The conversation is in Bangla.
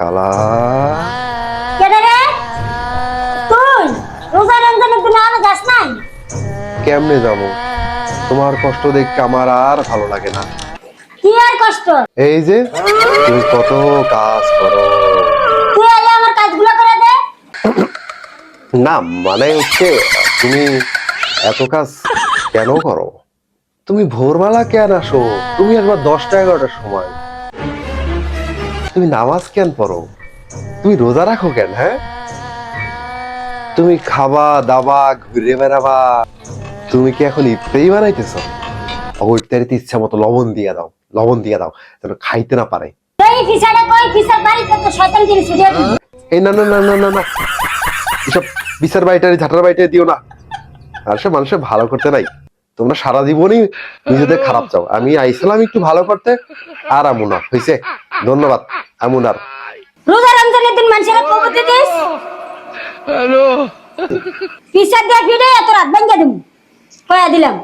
শালা কেডা রে তুই রোজা রমজানের দিন আলো যাস নাই? কেমনে যাবো? তোমার কষ্ট দেখতে আমার আর ভালো লাগে না। কি আর কষ্ট? এই যে তুমি কত কাজ করো। তুই আলে আমার কাজগুলো করে দে। না মানে হচ্ছে তুমি এত কাজ কেন করো? তুমি ভোরবেলা কেন আসো? তুমি একবার 10টা 11টার সময়। তুমি নামাজ কেন পড়ো? তুমি রোজা রাখো কেন? হ্যাঁ, তুমি খাবা দাবা ঘুরে বেড়াবা। তুমি কি এখন ইফতারি বানাইতেছ? ইফতারিতে ইচ্ছা মতো লবণ দিয়ে দাও, লবণ দিয়ে দাও যেন খাইতে না পারে। এই ফিসাটা কই ফিসার বাড়িতে তো শয়তান জিনিস ছুটিয়ে দিবি। এই না না না না না না, এসব বিচার বাইটারি ঝাঁটার বাইটারি দিও না। আর সে মানুষের ভালো করতে নাই। তোমরা সারা জীবনই নিজেদের খারাপ চাও। আমি আইছিলাম একটু ভালো করতে, আর আমুনা হয়েছে। ধন্যবাদ আমুনার। রোজা রমজানের দিন মানুষের কবুতর দিস। হ্যালো ফিসার দিয়ে ফিরে এত রাত ভাঙ্গা দিমু কয়া দিলাম।